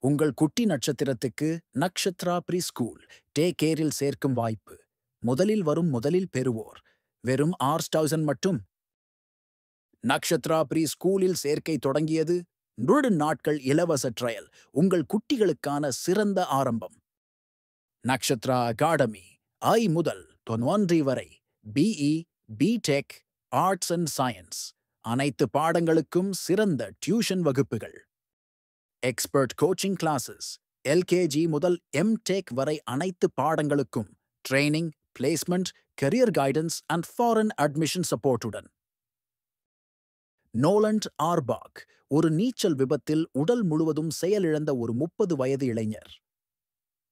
உங்கள் குட்டி நட்சத்திரத்துக்கு நக்ஷத்ரா ப்ரீ ஸ்கூல் டே கேரில் சேர்க்கும் வாய்ப்பு. முதலில் பெறுவோர் வெறும் $6,000 மட்டும். நக்ஷத்ரா ப்ரீ ஸ்கூலில் சேர்க்கை தொடங்கியது. 100 நாட்கள் இலவச ட்ரையல் உங்கள் குட்டிகளுக்கான சிறந்த ஆரம்பம். நக்ஷத்ரா அகாடமி I முதல் 91 வரை BE, BTech, arts and science அனைத்து பாடங்களுக்கும் சிறந்த டியூஷன் வகுப்புகள். எக்ஸ்பர்ட் கோச்சிங் கிளாஸஸ் LKG முதல் MTech வரை அனைத்து பாடங்களுக்கும் training, placement, career guidance and foreign admission சப்போர்ட்டுடன். நோலண்ட் ஆர்பாக் ஒரு நீச்சல் விபத்தில் உடல் முழுவதும் செயலிழந்த ஒரு 30 வயது இளைஞர்.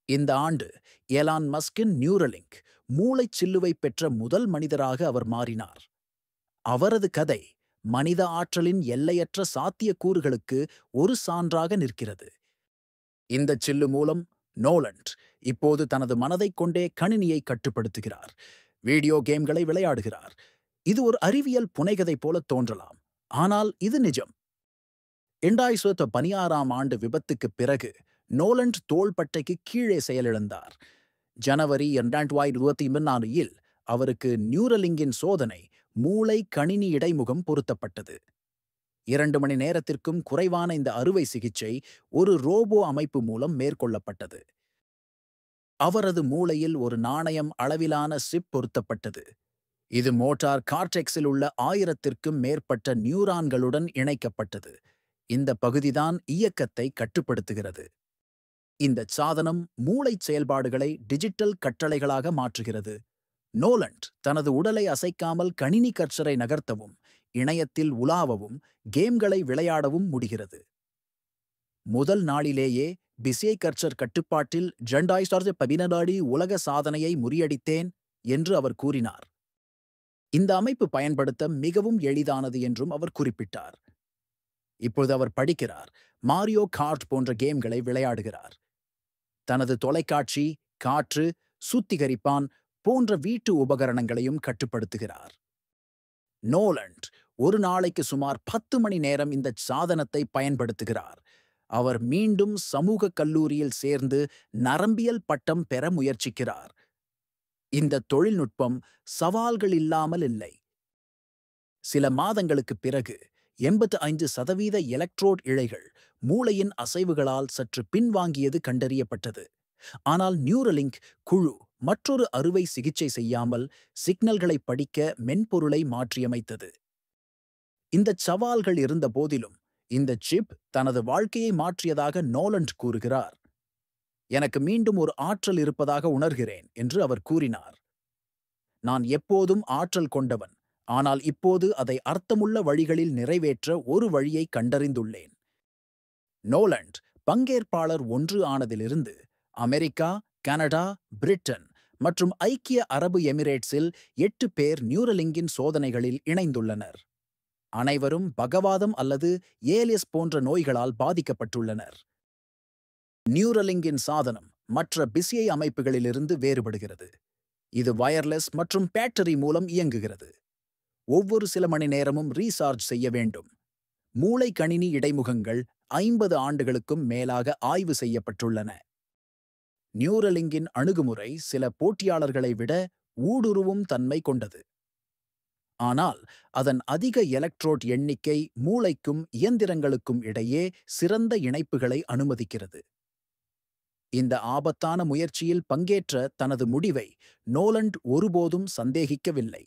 இந்த ஆண்டு எலான் மஸ்கின் நியூரலிங்க் மூளைச்சில்லுவை பெற்ற முதல் மனிதராக அவர் மாறினார். அவரது கதை மனித ஆற்றலின் எல்லையற்ற சாத்தியக்கூறுகளுக்கு ஒரு சான்றாக நிற்கிறது. இந்த சில்லு மூலம் நோலண்ட் இப்போது தனது மனதைக் கொண்டே கணினியை கட்டுப்படுத்துகிறார், வீடியோ கேம்களை விளையாடுகிறார். இது ஒரு அறிவியல் புனைகதை போல தோன்றலாம், ஆனால் இது நிஜம். 2016ஆம் ஆண்டு விபத்துக்குப் பிறகு நோலண்ட் தோள்பட்டைக்கு கீழே செயலிழந்தார். ஜனவரி 2024இல் அவருக்கு நியூரலிங்கின் சோதனை மூளை கணினி இடைமுகம் பொருத்தப்பட்டது. 2 மணி நேரத்திற்கும் குறைவான இந்த அறுவை சிகிச்சை ஒரு ரோபோ அமைப்பு மூலம் மேற்கொள்ளப்பட்டது. அவரது மூளையில் ஒரு நாணயம் அளவிலான சிப் பொருத்தப்பட்டது. இது மோட்டார் கார்டெக்ஸில் உள்ள 1000க்கும் மேற்பட்ட நியூரான்களுடன் இணைக்கப்பட்டது. இந்த பகுதிதான் இயக்கத்தை கட்டுப்படுத்துகிறது. இந்த சாதனம் மூளை செயல்பாடுகளை டிஜிட்டல் கட்டளைகளாக மாற்றுகிறது. நோலண்ட் தனது உடலை அசைக்காமல் கணினி கர்சரை நகர்த்தவும், இணையத்தில் உலாவவும், கேம்களை விளையாடவும் முடிகிறது. முதல் நாளிலேயே பிசே கர்சர் கட்டுப்பாட்டில் 2014 உலக சாதனையை முறியடித்தேன் என்று அவர் கூறினார். இந்த அமைப்பு பயன்படுத்த மிகவும் எளிதானது என்றும் அவர் குறிப்பிட்டார். இப்போது அவர் படிக்கிறார், மாரியோ கார்ட் போன்ற கேம்களை விளையாடுகிறார். தனது தொலைக்காட்சி, காற்று, சுத்திகரிப்பான் போன்ற வீட்டு உபகரணங்களையும் கட்டுப்படுத்துகிறார். நோலண்ட் ஒரு நாளைக்கு சுமார் 10 மணி நேரம் இந்த சாதனத்தை பயன்படுத்துகிறார். அவர் மீண்டும் சமூக கல்லூரியில் சேர்ந்து நரம்பியல் பட்டம் பெற முயற்சிக்கிறார். இந்த தொழில்நுட்பம் சவால்கள் இல்லாமல் இல்லை. சில மாதங்களுக்குப் பிறகு 85% எலக்ட்ரோட் இழைகள் மூளையின் அசைவுகளால் சற்று பின்வாங்கியது கண்டறியப்பட்டது. ஆனால் நியூரலிங்க் குழு மற்றொரு அறுவை சிகிச்சை செய்யாமல் சிக்னல்களை படிக்க மென்பொருளை மாற்றியமைத்தது. இந்த சவால்கள் இருந்த போதிலும் இந்த சிப் தனது வாழ்க்கையை மாற்றியதாக நோலண்ட் கூறுகிறார். எனக்கு மீண்டும் ஒரு ஆற்றல் இருப்பதாக உணர்கிறேன் என்று அவர் கூறினார். நான் எப்போதும் ஆற்றல் கொண்டவன், ஆனால் இப்போது அதை அர்த்தமுள்ள வழிகளில் நிறைவேற்ற ஒரு வழியை கண்டறிந்துள்ளேன். நோலண்ட் பங்கேற்பாளர் 1 ஆனதிலிருந்து அமெரிக்கா, கனடா, பிரிட்டன் மற்றும் ஐக்கிய அரபு எமிரேட்ஸில் 8 பேர் நியூரலிங்கின் சோதனைகளில் இணைந்துள்ளனர். அனைவரும் பகவாதம் அல்லது ஏலியஸ் போன்ற நோய்களால் பாதிக்கப்பட்டுள்ளனர். நியூரலிங்கின் சாதனம் மற்ற பிசிஐ அமைப்புகளிலிருந்து வேறுபடுகிறது. இது வயர்லெஸ் மற்றும் பேட்டரி மூலம் இயங்குகிறது. ஒவ்வொரு சில மணி நேரமும் ரீசார்ஜ் செய்ய வேண்டும். மூளை கணினி இடைமுகங்கள் 50 ஆண்டுகளுக்கும் மேலாக ஆய்வு செய்யப்பட்டுள்ளன. நியூரலிங்கின் அணுகுமுறை சில போட்டியாளர்களை விட ஊடுருவும் தன்மை கொண்டது. ஆனால் அதன் அதிக எலக்ட்ரோட் எண்ணிக்கை மூளைக்கும் இயந்திரங்களுக்கும் இடையே சிறந்த இணைப்புகளை அனுமதிக்கிறது. இந்த ஆபத்தான முயற்சியில் பங்கேற்ற தனது முடிவை நோலண்ட் ஒருபோதும் சந்தேகிக்கவில்லை.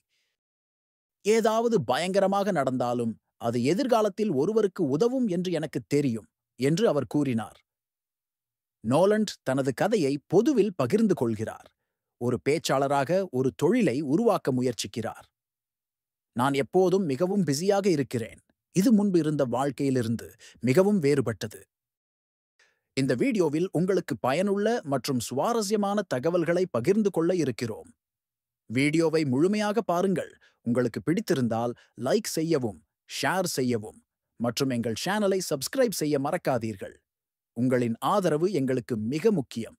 ஏதாவது பயங்கரமாக நடந்தாலும் அது எதிர்காலத்தில் ஒருவருக்கு உதவும் என்று எனக்கு தெரியும் என்று அவர் கூறினார். நோலண்ட் தனது கதையை பொதுவில் பகிர்ந்து கொள்கிறார். ஒரு பேச்சாளராக ஒரு தொழிலை உருவாக்க முயற்சிக்கிறார். நான் எப்போதும் மிகவும் பிஸியாக இருக்கிறேன். இது முன்பு இருந்த வாழ்க்கையிலிருந்து மிகவும் வேறுபட்டது. இந்த வீடியோவில் உங்களுக்கு பயனுள்ள மற்றும் சுவாரஸ்யமான தகவல்களை பகிர்ந்து கொள்ள இருக்கிறோம். வீடியோவை முழுமையாக பாருங்கள். உங்களுக்கு பிடித்திருந்தால் லைக் செய்யவும், ஷேர் செய்யவும் மற்றும் எங்கள் சேனலை சப்ஸ்கிரைப் செய்ய மறக்காதீர்கள். உங்களின் ஆதரவு எங்களுக்கு மிக முக்கியம்.